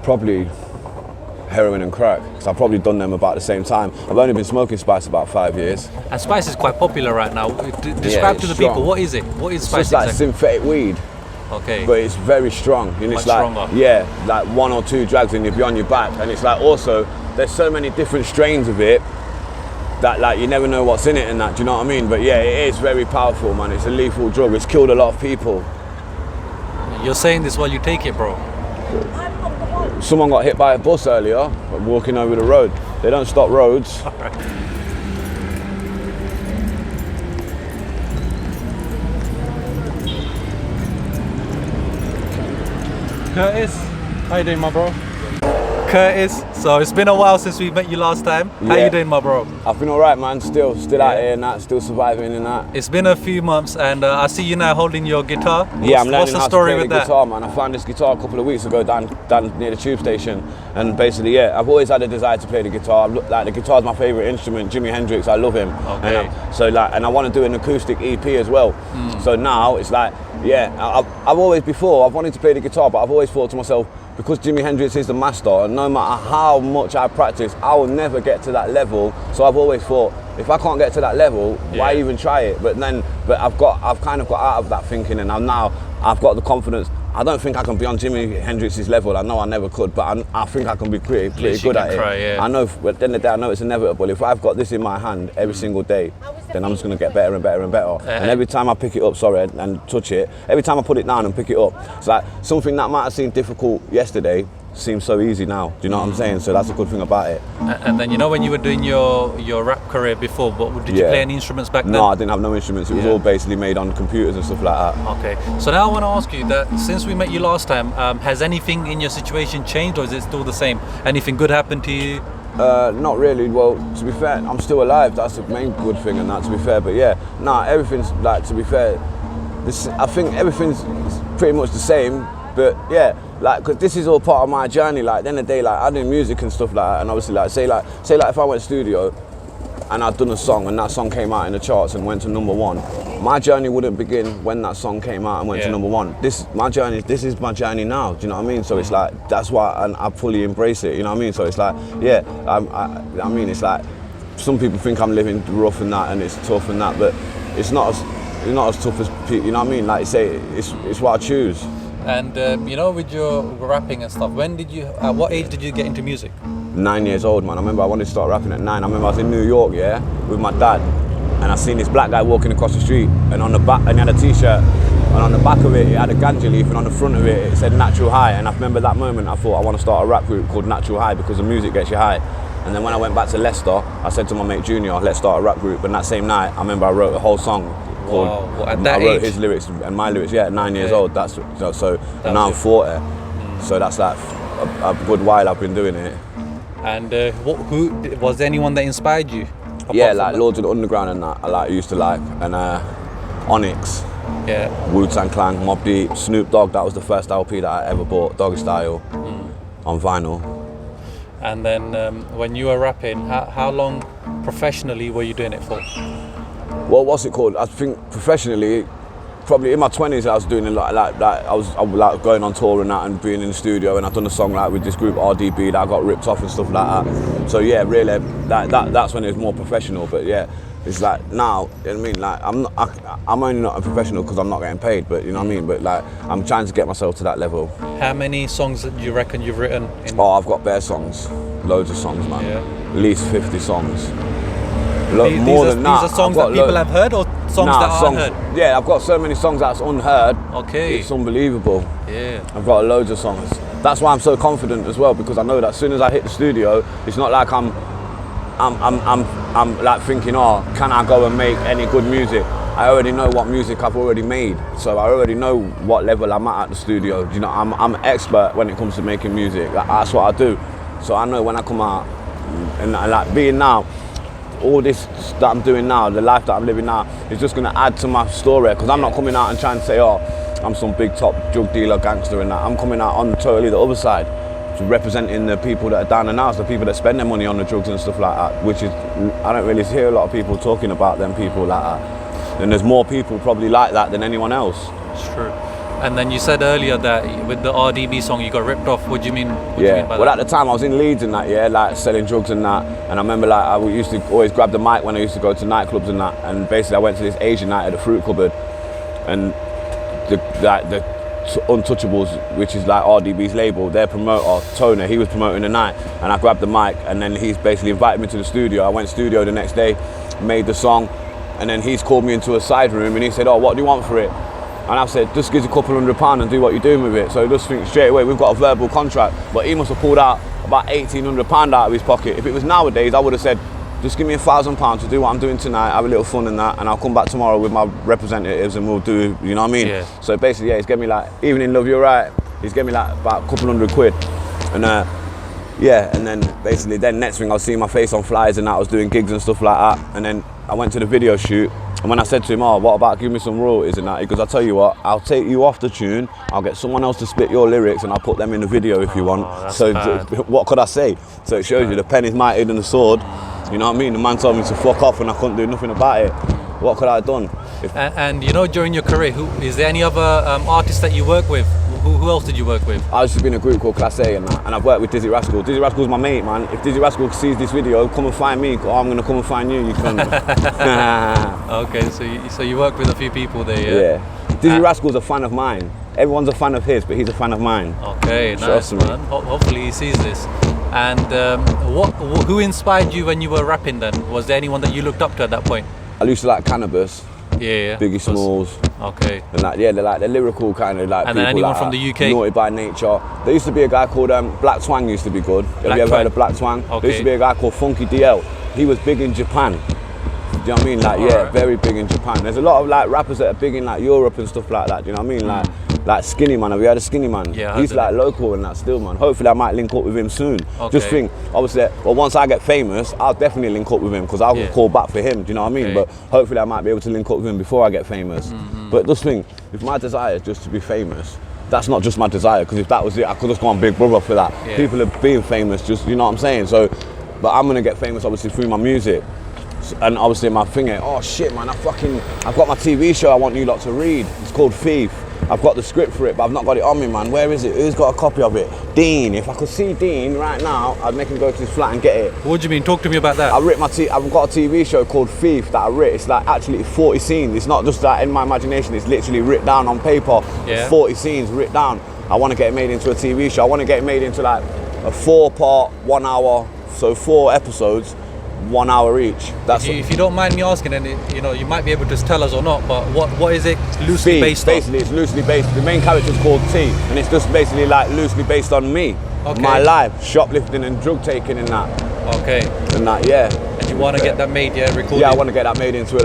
Probably heroin and crack, because I've probably done them about the same time. I've only been smoking spice about 5 years. And spice is quite popular right now. Describe to the strong. people, what is it? What is spice? It's just like synthetic weed. Okay. But it's very strong. And it's like, stronger. yeah, like 1 or 2 drags and you'll be on your back. And it's like also, there's so many different strains of it that like you never know what's in it and that, do you know what I mean? But yeah, it is very powerful, man. It's a lethal drug. It's killed a lot of people. You're saying this while you take it, bro. Someone got hit by a bus earlier, walking over the road. They don't stop roads. Curtis, how you doing, my bro? Curtis, so it's been a while since we met you last time. How you doing, my bro? I've been alright, man. Still out here and that, still surviving and that. It's been a few months, and I see you now holding your guitar. Yeah, I'm learning what's the how story to play with the that? guitar, man. I found this guitar a couple of weeks ago down near the tube station, and basically, yeah, I've always had a desire to play the guitar. Like the guitar's my favourite instrument. Jimi Hendrix, I love him. Okay. And I want to do an acoustic EP as well. So now it's like, yeah, I've always before I've wanted to play the guitar, but I've always thought to myself, because Jimi Hendrix is the master, and no matter how much I practice, I will never get to that level. So I've always thought, if I can't get to that level, why even try it? But I've kind of got out of that thinking, and I've got the confidence. I don't think I can be on Jimi Hendrix's level. I know I never could, but I think I can be pretty good at it. Try, I know, at the end of the day, I know it's inevitable. If I've got this in my hand every single day, then I'm just going to get better and better and better. And every time I pick it up, and touch it, every time I put it down and pick it up, it's like something that might have seemed difficult yesterday seems so easy now. Do you know what I'm saying? So that's a good thing about it. And then, you know, when you were doing your rap career before, did you play any instruments back then? No, I didn't have no instruments. It was all basically made on computers and stuff like that. Okay. So now I want to ask you that since we met you last time, has anything in your situation changed, or is it still the same? Anything good happened to you? Not really. Well, to be fair, I'm still alive. That's the main good thing, and that, to be fair. But yeah, everything's like, to be fair, I think everything's pretty much the same. But yeah, like, because this is all part of my journey. Like, at the end of the day, like, I do music and stuff like that, and obviously, like, say if I went to studio and I'd done a song and that song came out in the charts and went to #1, my journey wouldn't begin when that song came out and went to #1. This is my journey now. Do you know what I mean? So it's like, that's why I fully embrace it. You know what I mean? So it's like, yeah, I mean, it's like, some people think I'm living rough and that, and it's tough and that, but it's not as tough as people. You know what I mean? Like you say, it's what I choose. And you know, with your rapping and stuff, at what age did you get into music? 9 years old, man. I remember I wanted to start rapping at 9. I remember I was in New York, with my dad, and I seen this black guy walking across the street, and on the back, and he had a t-shirt, and on the back of it, it had a ganja leaf, and on the front of it, it said Natural High. And I remember that moment, I thought, I want to start a rap group called Natural High because the music gets you high. And then when I went back to Leicester, I said to my mate Junior, let's start a rap group. And that same night, I remember I wrote a whole song. At that I wrote age? his lyrics and my lyrics, at 9 years old. And now I'm 40. So that's like a good while I've been doing it. And who was there anyone that inspired you? Yeah, like Lords of the Underground and that I used to like, and Onyx, Wu-Tang Clan, Mobb Deep, Snoop Dogg. That was the first LP that I ever bought, Doggy Style, on vinyl. And then when you were rapping, how long professionally were you doing it for? Well, what's it called? I think professionally, probably in my 20s, I was doing it like I was like going on tour and that, and being in the studio, and I've done a song like with this group RDB that I got ripped off and stuff like that. So yeah, really, that's when it was more professional. But yeah, it's like now, you know what I mean? Like I'm only not a professional because I'm not getting paid. But you know what I mean? But like I'm trying to get myself to that level. How many songs do you reckon you've written? I've got bare songs, loads of songs, man. At least 50 songs. More than that. These are songs that people have heard, or songs that aren't heard? Yeah, I've got so many songs that's unheard. Okay. It's unbelievable. Yeah. I've got loads of songs. That's why I'm so confident as well, because I know that as soon as I hit the studio, it's not like I'm like thinking, can I go and make any good music? I already know what music I've already made, so I already know what level I'm at the studio. You know, I'm an expert when it comes to making music. That's what I do. So I know when I come out, and like being now, all this that I'm doing now, the life that I'm living now, is just going to add to my story, because I'm not coming out and trying to say, I'm some big top drug dealer, gangster and that. I'm coming out on totally the other side, representing the people that are down and out, the people that spend their money on the drugs and stuff like that, which is, I don't really hear a lot of people talking about them people like that. And there's more people probably like that than anyone else. It's true. And then you said earlier that with the RDB song you got ripped off. What do you mean? What do you Yeah, mean by well that? at the time I was in Leeds and that, yeah, like selling drugs and that, and I remember like I used to always grab the mic when I used to go to nightclubs and that, and basically I went to this Asian night at the Fruit Cupboard, and the Untouchables, which is like RDB's label, their promoter, Toner, he was promoting the night, and I grabbed the mic, and then he's basically invited me to the studio. I went to the studio the next day, made the song, and then he's called me into a side room and he said, oh, what do you want for it? And I said, just give us £200 and do what you're doing with it. So just think straight away, we've got a verbal contract. But he must have pulled out about £1,800 out of his pocket. If it was nowadays, I would have said, just give me £1,000 to do what I'm doing tonight, have a little fun and that, and I'll come back tomorrow with my representatives and we'll do, you know what I mean? Yeah. So basically, yeah, he's getting me like, Evening Love, you're right. He's getting me like about £200. And yeah, and then basically, then next thing I was seeing my face on flyers and that, I was doing gigs and stuff like that. And then I went to the video shoot. And when I said to him, oh, what about give me some royalties and that? He goes, I'll tell you what, I'll take you off the tune, I'll get someone else to split your lyrics and I'll put them in the video if you want. That's So bad. what could I say? So it shows you the pen is mightier than the sword. You know what I mean? The man told me to fuck off and I couldn't do nothing about it. What could I have done? And you know, during your career, is there any other artists that you work with? Who else did you work with? I used to be in a group called Class A and that, and I've worked with Dizzy Rascal. Dizzy Rascal's my mate, man. If Dizzy Rascal sees this video, come and find me. I'm gonna come and find you. You can. Okay, so you work with a few people there, Yeah. Dizzy Rascal's a fan of mine. Everyone's a fan of his, but he's a fan of mine. Okay, nice, Trust me. man. Hopefully he sees this. And who inspired you when you were rapping then? Was there anyone that you looked up to at that point? I used to like Cannabis, Yeah. Biggie Smalls, Okay. and that. Yeah, they're like the lyrical kind of like. And then people anyone like from that. the UK? Naughty by Nature. There used to be a guy called Black Twang. Used to be good. Have Black you ever Twang? heard of Black Twang? Okay. There used to be a guy called Funky DL. He was big in Japan. Do you know what I mean? Like, yeah, Alright. very big in Japan. There's a lot of like rappers that are big in like Europe and stuff like that. Do you know what I mean? Like Skinny Man. Have you heard of Skinny Man? Yeah, I He's heard like of local and that still, man. Hopefully I might link up with him soon. Okay. Just think, obviously, well, once I get famous, I'll definitely link up with him because I'll Yeah. call back for him. Do you know what I mean? Okay. But hopefully I might be able to link up with him before I get famous. But just think, if my desire is just to be famous, that's not just my desire, because if that was it, I could just go on Big Brother for that. Yeah. People are being famous, just, you know what I'm saying? So, but I'm gonna get famous obviously through my music. And obviously my thing is, oh shit man, I've got my TV show I want you lot to read. It's called Thief. I've got the script for it, but I've not got it on me, man. Where is it? Who's got a copy of it? Dean. If I could see Dean right now, I'd make him go to his flat and get it. What do you mean? Talk to me about that. I've got a TV show called Thief that I writ. It's like actually 40 scenes. It's not just like in my imagination. It's literally writ down on paper. Yeah. 40 scenes writ down. I want to get it made into a TV show. I want to get it made into like a 4-part, 1 hour. So 4 episodes, 1 hour each. That's if you don't mind me asking, then you might be able to tell us or not. But what is it loosely T. based Basically, it's loosely based. The main character's called T, and it's just basically like loosely based on me, Okay. my life, shoplifting and drug taking and that, on? Okay. and that. Yeah. And you want to get that made, yeah, recorded? Yeah, I want to get that made into a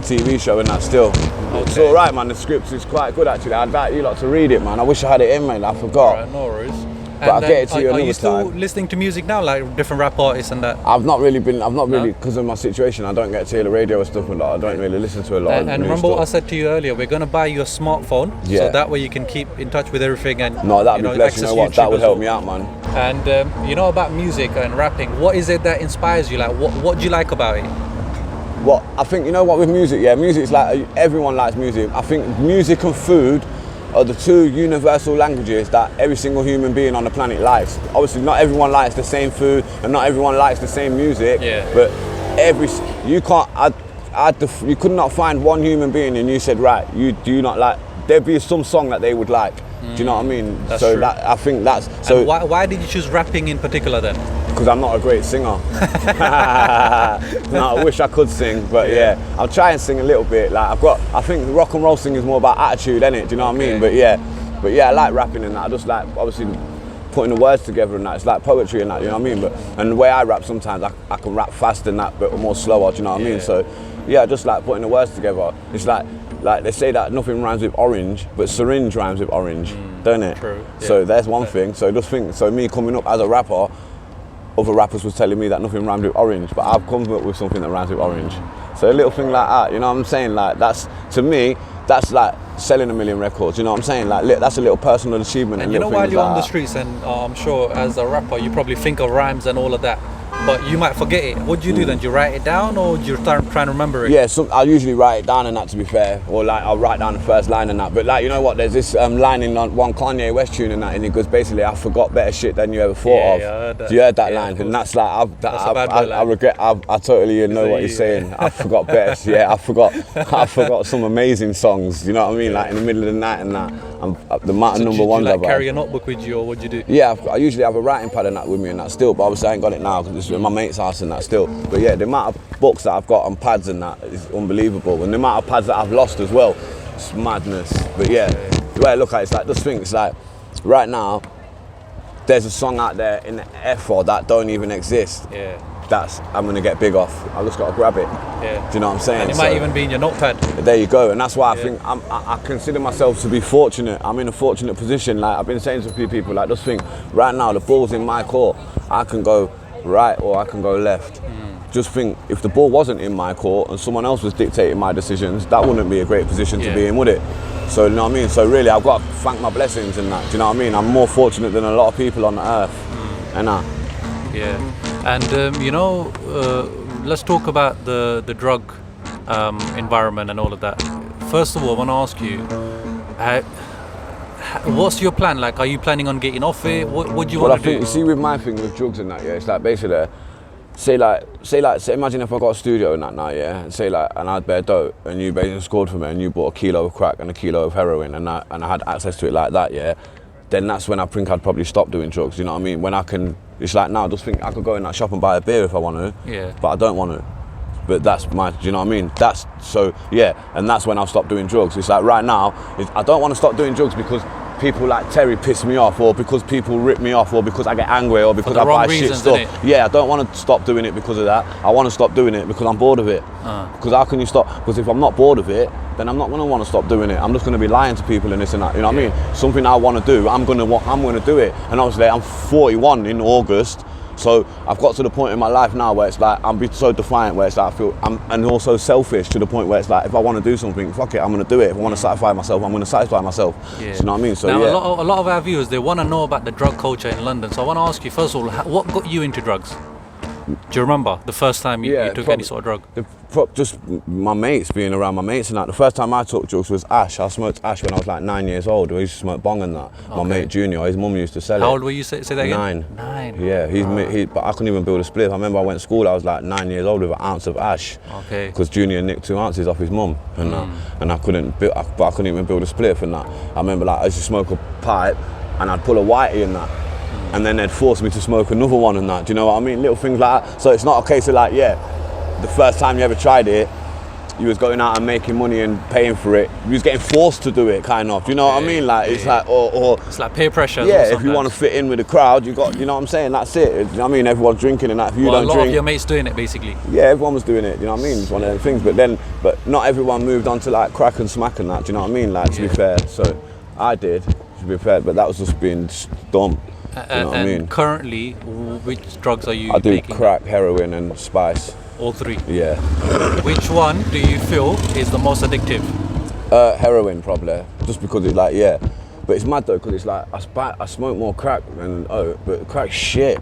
TV show and that still. It's Okay. all right, man. The script is quite good actually. I'd like you lot to read it, man. I wish I had it in, man. I forgot. Alright, no worries. But I'll then get it to you are another you still time. listening to music now, like different rap artists and that? I've not really, because of my situation, I don't get to hear the radio and stuff a lot. I don't really listen to a lot of And new remember what I stuff. said to you earlier, we're going to buy you a smartphone, Yeah. so that way you can keep in touch with everything and No, that'd be blessed. You access know what? YouTube That would as help well. me out, man. And you know about music and rapping, what is it that inspires you? Like, what do you like about it? What I think, you know what, with music, yeah, music's like, everyone likes music. I think music and food are the 2 universal languages that every single human being on the planet likes. Obviously, not everyone likes the same food and not everyone likes the same music. Yeah. But you could not find one human being and you said, right, you do not like. There'd be some song that they would like. Do you know what I mean? That's so true. that I think that's so. And why did you choose rapping in particular then? Because I'm not a great singer. No, I wish I could sing, but yeah, I'll try and sing a little bit. Like I think rock and roll singing is more about attitude, innit? Do you know what I mean? But yeah, I like rapping and that. I just like obviously putting the words together and that. It's like poetry and that. You know what I mean? And the way I rap sometimes, I can rap fast and that, but more slower. Do you know what I mean? So yeah, I just like putting the words together. It's like they say that nothing rhymes with orange, but syringe rhymes with orange, don't it? True. So Yeah. there's one thing. So just think. So me coming up as a rapper. Other rappers was telling me that nothing rhymes with orange, but I've come up with something that rhymes with orange. So a little thing like that, you know what I'm saying? Like that's, to me, that's like selling 1 million records, you know what I'm saying? Like that's a little personal achievement. And you know, little while things you're like on the that. streets, and I'm sure as a rapper, you probably think of rhymes and all of that. but you might forget it. What do you do then? Do you write it down, or do you try and remember it? Yeah, so I usually write it down and that, to be fair, or like I'll write down the first line and that. But like, you know what? There's this line in one Kanye West tune and that, and it goes basically, I forgot better shit than you ever thought of. Yeah, I heard that. So you heard that Yeah, line, of and course. that's like That's a bad boy I line. regret. I totally know that what you? he's saying. I forgot better. Yeah, I forgot some amazing songs. You know what I mean? Like in the middle of the night and that. The amount of So number do ones you like I've carry had. a notebook with you, or what do you do? Yeah, I usually have a writing pad and that with me and that still, but obviously I ain't got it now because it's in my mate's house and that still. But yeah, the amount of books that I've got and pads and that is unbelievable. And the amount of pads that I've lost as well, it's madness. But yeah, the way I look at it, it's like, just think, it's like, right now, there's a song out there in the F4 that don't even exist. Yeah. That's, I'm gonna get big off. I just gotta grab it. Yeah. Do you know what I'm saying? And it might even be in your notepad. There you go, and that's why I think I consider myself to be fortunate. I'm in a fortunate position. Like I've been saying to a few people, like just think, right now the ball's in my court. I can go right or I can go left. Just think, if the ball wasn't in my court and someone else was dictating my decisions, that wouldn't be a great position to be in, would it? So you know what I mean. So really, I've got to thank my blessings and that. Do you know what I mean? I'm more fortunate than a lot of people on the earth. And Yeah. And you know, let's talk about the drug environment and all of that. First of all, I want to ask you, what's your plan? Like, are you planning on getting off it? What do you well, I want to think do? you see with my thing with drugs and that, yeah, it's like basically, say imagine if I got a studio and that now, yeah, and and I had bare dope and you basically scored for me and you bought a kilo of crack and a kilo of heroin and I had access to it like that, yeah, then that's when I think I'd probably stop doing drugs. You know what I mean? When I can, it's like now, just think I could go in that shop and buy a beer if I want to, Yeah. but I don't want to. But that's my, do you know what I mean? That's, so yeah, and that's when I'll stop doing drugs. It's like right now, I don't want to stop doing drugs because people like Terry piss me off, or because people rip me off, or because I get angry, or because the I wrong buy shit reasons, stuff. innit? Yeah, I don't want to stop doing it because of that. I want to stop doing it because I'm bored of it. Because how can you stop? Because if I'm not bored of it, then I'm not going to want to stop doing it. I'm just going to be lying to people and this and that. You know what I mean? Something I want to do, I'm going to do it. And obviously, I'm 41 in August. So I've got to the point in my life now where it's like I'm so defiant, where it's like I feel and also selfish to the point where it's like if I want to do something, fuck it, I'm gonna do it. If I want to satisfy myself, I'm gonna satisfy myself. Yeah. Do you know what I mean? So now, yeah. a lot of our viewers, they want to know about the drug culture in London. So I want to ask you, first of all, what got you into drugs? Do you remember the first time you took any sort of drug? Just my mates, being around my mates and that. The first time I took drugs was ash. I smoked ash when I was like 9 years old. I used to smoke bong and that. My mate Junior, his mum used to sell it. How old were you? Say that again. 9. 9. Yeah, but I couldn't even build a spliff. I remember I went to school, I was like 9 years old with an ounce of ash. Okay. Because Junior nicked 2 ounces off his mum and that. And I couldn't even build a spliff and that. I remember like I used to smoke a pipe and I'd pull a whitey in that. And then they'd force me to smoke another one and that. Do you know what I mean? Little things like that. So it's not a case of like, yeah, the first time you ever tried it, you was going out and making money and paying for it. You was getting forced to do it, kind of. Do you know what I mean? Like it's like, or it's like peer pressure. yeah, if you want to fit in with the crowd, you got, you know what I'm saying? That's it. You know what I mean? Everyone's drinking and that. If you don't a lot drink, of your mates doing it basically. yeah, everyone was doing it. You know what I mean? It's one of them things. But not everyone moved on to like crack and smack and that. Do you know what I mean? Like to be fair, so I did. To be fair, but that was just being dumb. You know what I mean? Currently, which drugs are you I do taking? crack, heroin, and spice. All 3. Yeah. Which one do you feel is the most addictive? Heroin probably, just because it's like but it's mad though because it's like I smoke more crack than but crack's shit.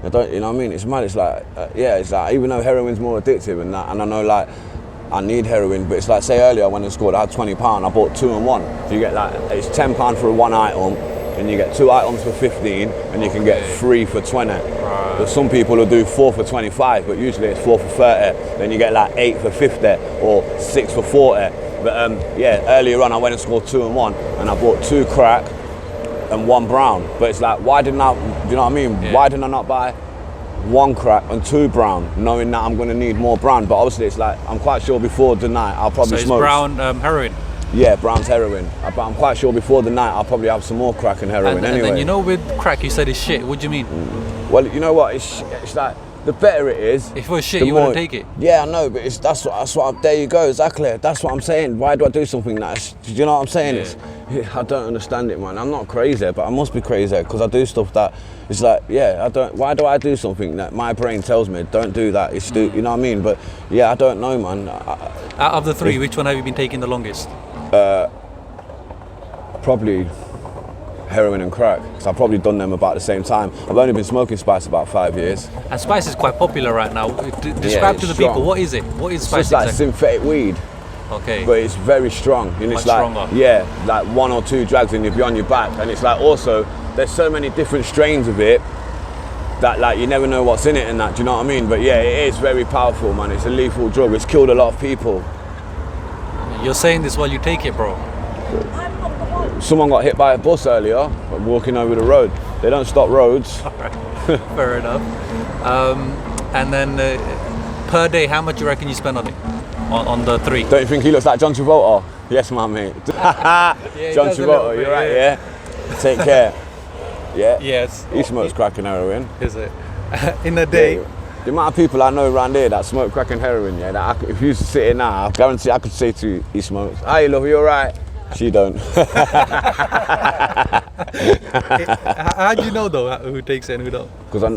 I don't, you know what I mean? It's mad. It's like it's like even though heroin's more addictive and that, and I know like I need heroin, but it's like say earlier when I scored, I had £20. I bought 2 and 1, so you get like it's £10 for 1 item, and you get 2 items for 15, and you can get 3 for 20. But some people will do 4 for 25, but usually it's 4 for 30. Then you get like 8 for 50 or 6 for 40. But earlier on I went and scored 2 and 1, and I bought 2 crack and 1 brown. But it's like, why didn't I? Do you know what I mean? Yeah. Why didn't I not buy 1 crack and 2 brown, knowing that I'm going to need more brown? But obviously it's like I'm quite sure before the night I'll probably smoke. So it's brown heroin. Yeah, brown's heroin. But I'm quite sure before the night I'll probably have some more crack and heroin anyway. And then you know with crack you said it's shit. What do you mean? Well, you know what? It's like the better it is. If it was shit, you wouldn't take it. Yeah, I know, but there you go, exactly. That's what I'm saying. Why do I do something do you know what I'm saying? I don't understand it, man. I'm not crazy, but I must be crazy because I do stuff that it's like, why do I do something that my brain tells me don't do that? It's you know what I mean? But yeah, I don't know, man. Out of the 3, which one have you been taking the longest? Probably heroin and crack. So I've probably done them about the same time. I've only been smoking spice about 5 years. And spice is quite popular right now. Describe to the strong. people, what is it? What is It's spice just like exactly? synthetic weed, Okay. but it's very strong. And Much it's like, stronger. yeah, like 1 or 2 drags and you'll be on your back. And it's like also, there's so many different strains of it that like you never know what's in it and that, do you know what I mean? But yeah, it is very powerful, man. It's a lethal drug. It's killed a lot of people. You're saying this while you take it, bro. Someone got hit by a bus earlier, walking over the road. They don't stop roads. Fair enough. And then per day, how much do you reckon you spend on it? On the 3? Don't you think he looks like John Travolta? Yes, my mate. John does a little Travolta, bit, you're right, yeah. yeah? Take care. Yeah? Yes. He smokes crack and heroin. Is it? In a day? The amount of people I know around here that smoke crack and heroin, yeah, that if you used to sit here now, I guarantee I could say to you, he smokes. Hi, love, you alright? She don't. How do you know though who takes it and who don't? Because I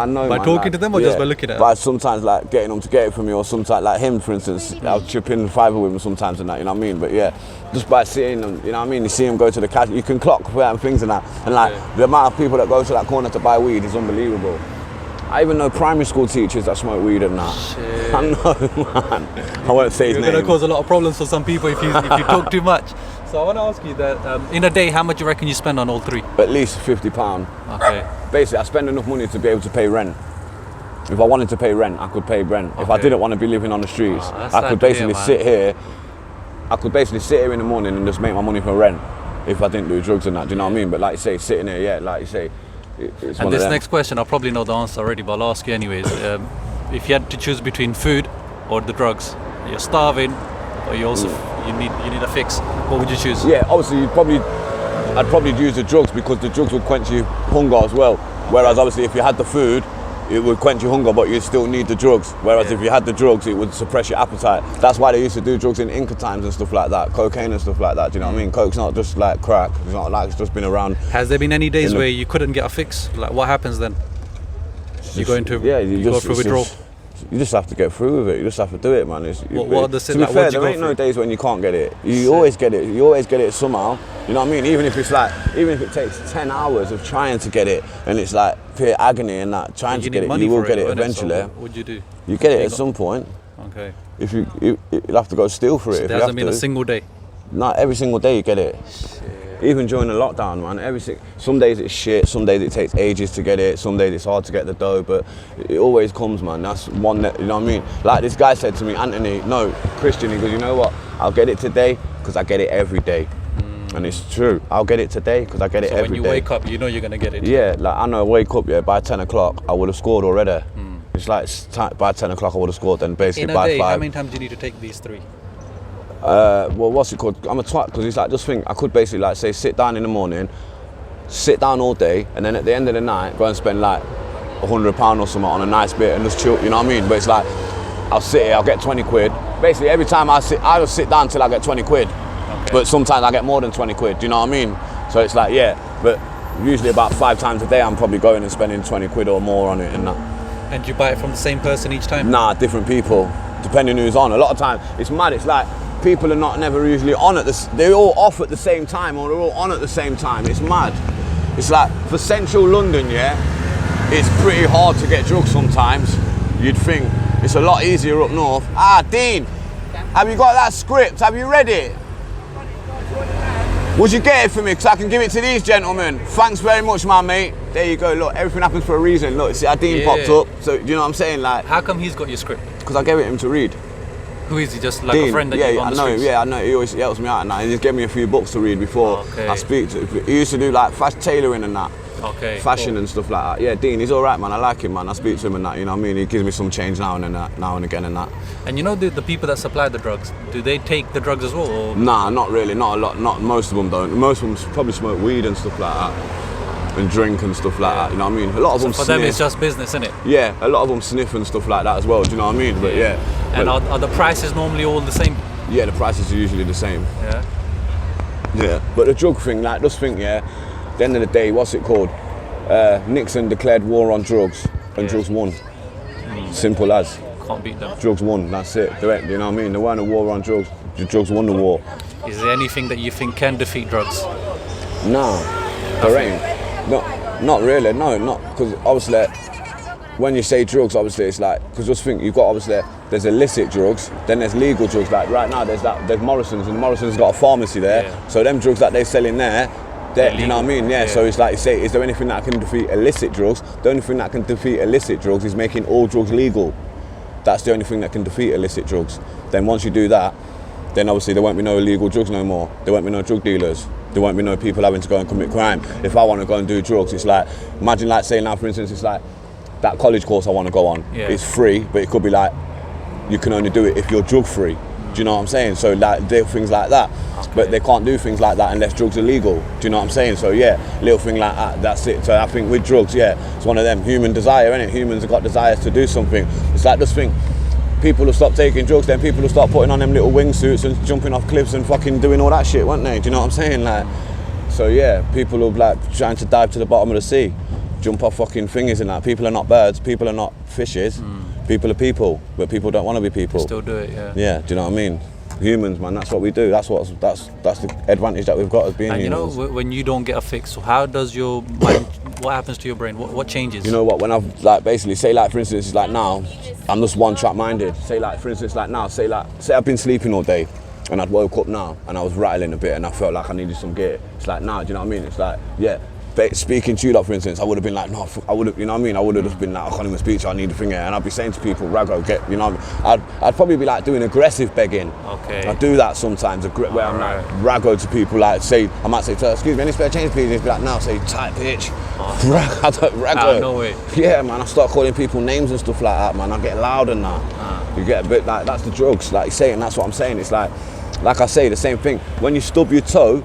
know. By man, talking like, to them or just by looking at them? By sometimes like getting them to get it for me, or sometimes like him, for instance, I'll chip in fiver with him sometimes and that, you know what I mean? But yeah, just by seeing them, you know what I mean? You see him go to the cash, you can clock certain things and that, and like the amount of people that go to that corner to buy weed is unbelievable. I even know primary school teachers that smoke weed and that. Shit. I know, man. I won't say his You're name. gonna cause a lot of problems for some people if you talk too much. So I want to ask you that in a day, how much do you reckon you spend on all 3? At least £50. Okay. Basically, I spend enough money to be able to pay rent. If I wanted to pay rent, I could pay rent. If I Okay. didn't want to be living on the streets, that's I sad could to hear, basically man. sit here. I could basically sit here in the morning and just make my money for rent if I didn't do drugs and that. Do you know what I mean? But like you say, sitting here, yeah, like you say, it's one And of this them. next question, I probably know the answer already, but I'll ask you anyways. If you had to choose between food or the drugs, you're starving, or you also you need a fix. What would you choose? Yeah, obviously I'd probably use the drugs because the drugs would quench your hunger as well. Whereas obviously if you had the food, it would quench your hunger, but you still need the drugs. Whereas if you had the drugs, it would suppress your appetite. That's why they used to do drugs in Inca times and stuff like that, cocaine and stuff like that. Do you know what I mean? Coke's not just like crack. It's not like it's just been around. Has there been any days In the- where you couldn't get a fix? Like what happens then? You go into you go through it's withdrawal. You just have to get through with it. You just have to do it, man. What are the to be like, fair, what'd you there go ain't no through? days when you can't get it. You always get it. You always get it somehow. You know what I mean? Even if it takes 10 hours of trying to get it, and it's like pure agony and that, trying to You get need it, money you will for get it innit? eventually. So what would you do? You get it You at got- some point. Okay. If you'll have to go steal for it. If There you hasn't have been a to. single day. Not every single day you get it. Even during the lockdown, man. Some days it's shit. Some days it takes ages to get it. Some days it's hard to get the dough, but it always comes, man. That's one that, you know what I mean. Like this guy said to me, Anthony, no, Christian. He goes, you know what? I'll get it today because I get it every day, and it's true. I'll get it today because I get it So every when you day. wake up, you know you're gonna get it. Yeah, like I know I wake up, yeah, by 10 o'clock I would have scored already. It's like by 10 o'clock I would have scored, then basically In a by day, 5. how many times do you need to take these 3? Well, what's it called? I'm a twat because it's like, just think, I could basically like say sit down in the morning, sit down all day, and then at the end of the night go and spend like £100 or something on a nice bit and just chill, you know what I mean? But it's like, I'll sit here, I'll get 20 quid. Basically every time I just sit down till I get 20 quid. Okay. But sometimes I get more than 20 quid, do you know what I mean? So it's like, yeah, but usually about 5 times a day I'm probably going and spending 20 quid or more on it and that. And do you buy it from the same person each time? Nah, different people, depending who's on. A lot of times, it's mad, it's like, people are not never usually on at this, they're all off at the same time or they're all on at the same time. It's mad. It's like, for central London, yeah, it's pretty hard to get drugs sometimes. You'd think it's a lot easier up north. Dean, have you got that script? Have you read it? Would you get it for me? Because I can give it to these gentlemen. Thanks very much, my mate. There you go, look, everything happens for a reason. Look, see how Dean popped up? So, you know what I'm saying? Like, How come he's got your script? because I gave it him to read. Who is he? Just like Dean, a friend that yeah, you've on I the know him. streets? Yeah, I know. He always helps me out and that. He just gave me a few books to read before Okay. I speak to. He used to do like fast tailoring and that, Okay. fashion cool. and stuff like that. Yeah, Dean, he's all right, man. I like him, man. I speak to him and that. You know what I mean? He gives me some change now and then, now and again and that. And you know the people that supply the drugs, do they take the drugs as well? Or? Nah, not really. Not a lot. Not most of them don't. Most of them probably smoke weed and stuff like that, and drink and stuff like that. You know what I mean? A lot of them For sniff. them, it's just business, isn't it? Yeah, a lot of them sniff and stuff like that as well. Do you know what I mean? But yeah. And But, are the prices normally all the same? yeah, the prices are usually the same. Yeah. Yeah, but the drug thing, like, just think, yeah, at the end of the day, what's it called? Nixon declared war on drugs, and drugs won. Simple as. Can't beat them. Drugs won, that's it. There ain't, you know what I mean? There weren't a war on drugs. The drugs won the war. Is there anything that you think can defeat drugs? No, there ain't. Not really. No, not because obviously when you say drugs, obviously it's like because just think you've got obviously there's illicit drugs, then there's legal drugs. Like right now there's Morrison's and Morrison's got a pharmacy there, Yeah. so them drugs that they sell in there. You know what I mean? Yeah. So it's like you say, is there anything that can defeat illicit drugs? The only thing that can defeat illicit drugs is making all drugs legal. That's the only thing that can defeat illicit drugs. Then once you do that, then obviously there won't be no illegal drugs no more. There won't be no drug dealers. There won't be no people having to go and commit crime. If I want to go and do drugs, it's like, imagine like saying now for instance, it's like that college course I want to go on. Yeah. It's free, but it could be like, you can only do it if you're drug free. Do you know what I'm saying? So like things like that. Okay. But they can't do things like that unless drugs are legal. Do you know what I'm saying? So yeah, little thing like that, that's it. So I think with drugs, yeah, it's one of them, human desire, innit? Humans have got desires to do something. It's like this thing, people will stop taking drugs, then people will start putting on them little wingsuits and jumping off cliffs and fucking doing all that shit, won't they? Do you know what I'm saying? Like, so yeah, people will like trying to dive to the bottom of the sea, jump off fucking thingies and that. People are not birds, people are not fishes, people are people, but people don't want to be people. Still do it, yeah. Yeah, do you know what I mean? Humans, man, that's what we do. That's the advantage that we've got as being And you know, humans. when you don't get a fix, so how does your mind, what happens to your brain? What changes? You know what, when I've like basically, say like for instance, it's like now, I'm just one track minded. Say like for instance, like now, say I've been sleeping all day and I'd woke up now and I was rattling a bit and I felt like I needed some gear. It's like now, do you know what I mean? It's like, yeah, speaking to you lot for instance, I would have been like, no, I would have, you know what I mean? I would have just been like, I can't even speak to you, I need a thing here. And I'd be saying to people, Rago, get, you know, I'd probably be like doing aggressive begging. Okay. I do that sometimes, where I'm like, Rago to people, like say, I might say, excuse me, any spare change please? And he'd be like, no, say, tight bitch. Rago. Out of nowhere. Yeah, man, I start calling people names and stuff like that, man. I get loud and that. You get a bit like, that's the drugs, like you say, and that's what I'm saying. It's like I say, the same thing. When you stub your toe,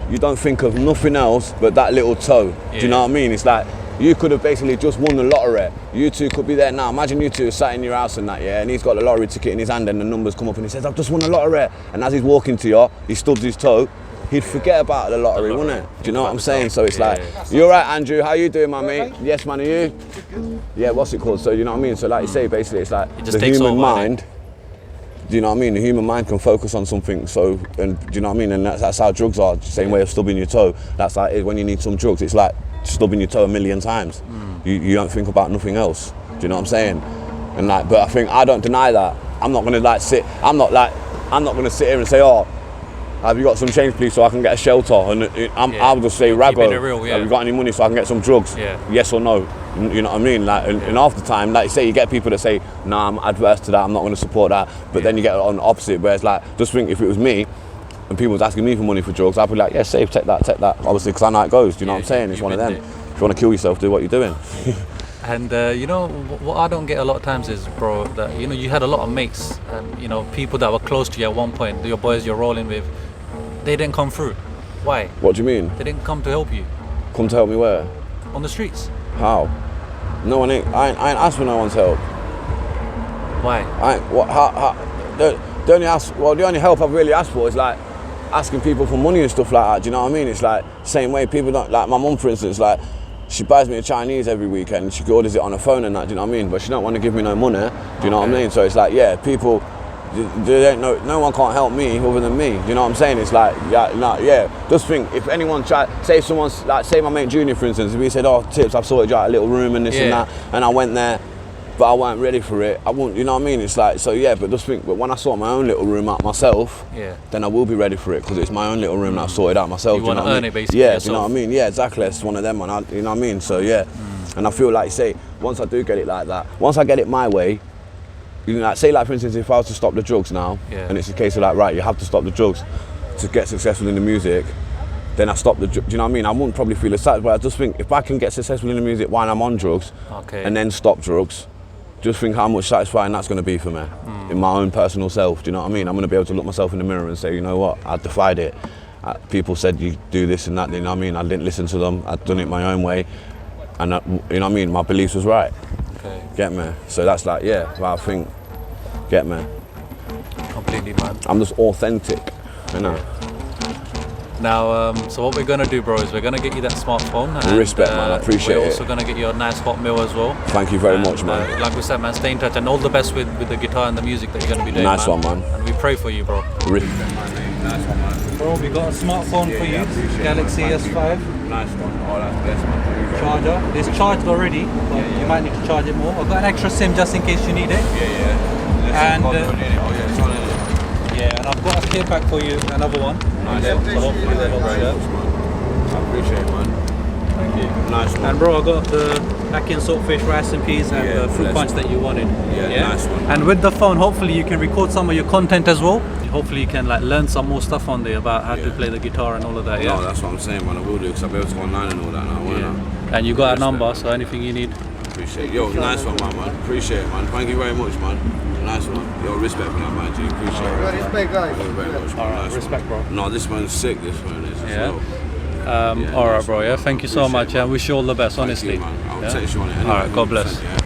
you don't think of nothing else but that little toe. Do you know what I mean? It's like, you could have basically just won the lottery. You two could be there now. Imagine you two sat in your house and that, yeah, and he's got the lottery ticket in his hand and the numbers come up and he says, I've just won the lottery. And as he's walking to you, he stubs his toe. He'd forget about the lottery, wouldn't it? Do you know what I'm saying? So it's like, you're right, Andrew, how you doing, my mate? Yes, man, are you? Yeah, what's it called? So you know what I mean? So like you say, basically, it's like just the takes human over, mind. Do you know what I mean? The human mind can focus on something, so, and do you know what I mean? And that's how drugs are, same way of stubbing your toe. That's like when you need some drugs, it's like stubbing your toe a million times. You don't think about nothing else. Do you know what I'm saying? And like, but I think I don't deny that. I'm not gonna like I'm not gonna sit here and say, oh, have you got some change please so I can get a shelter? And I'll just say, Rago, have you got any money so I can get some drugs? Yeah. Yes or no? You know what I mean? Like, and half the time, like you say, you get people that say, nah, I'm adverse to that, I'm not going to support that. But then you get on the opposite, where it's like, just think if it was me and people was asking me for money for drugs, I'd be like, yeah, safe, take that. Obviously, because I know how it goes. Do you know what I'm saying? It's one of them. If you want to kill yourself, do what you're doing. And you know, what I don't get a lot of times is, bro, that you know, you had a lot of mates and you know, people that were close to you at one point, your boys you're rolling with, they didn't come through. Why? What do you mean? They didn't come to help you. Come to help me where? On the streets. How? No one ain't. I ain't asked for no one's help. Why? The only help I've really asked for is like asking people for money and stuff like that. Do you know what I mean? It's like same way people don't, like my mum for instance, like she buys me a Chinese every weekend. She orders it on her phone and that. Do you know what I mean? But she don't want to give me no money. Do you know what I mean? So it's like, yeah, people. They ain't no one can't help me other than me. You know what I'm saying? It's like, just think, if anyone say someone's, like say my mate Junior for instance, if he said, oh Tips, I've sorted you out a little room and this and that, and I went there, but I weren't ready for it, I wouldn't, you know what I mean? It's like, so yeah, but just think, but when I sort my own little room out myself, then I will be ready for it, because it's my own little room that I've sorted out myself. You want to earn it basically Yeah, yourself. do you know what I mean? Yeah, exactly, it's one of them, man, you know what I mean? So yeah, and I feel like, say, once I do get it like that, once I get it my way, you know, like, say like for instance, if I was to stop the drugs now, and it's a case of like, right, you have to stop the drugs to get successful in the music, then I stop the drugs, do you know what I mean? I wouldn't probably feel as sad, but I just think if I can get successful in the music while I'm on drugs, and then stop drugs, just think how much satisfying that's going to be for me, in my own personal self, do you know what I mean? I'm going to be able to look myself in the mirror and say, you know what, I defied it. People said you do this and that, you know what I mean? I didn't listen to them, I'd done it my own way, and you know what I mean, my beliefs was right. Get me? So that's like, yeah, well, I think, get me? Completely, man. I'm just authentic, you know. Now, so what we're gonna do, bro, is we're gonna get you that smartphone. And, Respect, man, I appreciate it. We're also gonna get you a nice hot meal as well. Thank you very much, man. Like we said, man, stay in touch and all the best with the guitar and the music that you're gonna be doing. Nice one, man. And we pray for you, bro. Respect, man. Nice one, man. Bro, we got a smartphone for you. I appreciate it, Galaxy man. Thank you. S5 Nice one. Oh, that's blessed, man. Thank you very much. charger. It's charged already, but you might need to charge it more. I've got an extra SIM just in case you need it. Yeah. And, Oh, yeah, it's on it. Yeah, and I've got a care pack for you, another one. Nice. So hopefully that helps you out. I appreciate it, man. Thank you. Nice one. And bro, I got the Akin saltfish, rice and peas, and Yeah, the fruit bless punch it. that you wanted. Yeah, nice one. And with the phone, hopefully you can record some of your content as well. Hopefully you can like learn some more stuff on there about how to play the guitar and all of that. Yeah. No, that's what I'm saying, man. I will do because I'll be able to go online and all that now, won't I? And you got a Respect, number, man. so anything you need. Appreciate it. Yo, nice one, man. Appreciate it, man. Thank you very much, man. Nice one. Yo, respect for that, man. G. Appreciate it. Respect, guys. Thank you very much, man. Alright, Nice respect, one. bro. No, this man's sick, this man is. as Yeah. well. Alright, bro. Yeah, thank you so Appreciate much. it, Yeah, man. wish you all the best. Thank honestly. you, man. I'll Yeah? text you on it anyway. Alright, God bless. 100%, yeah.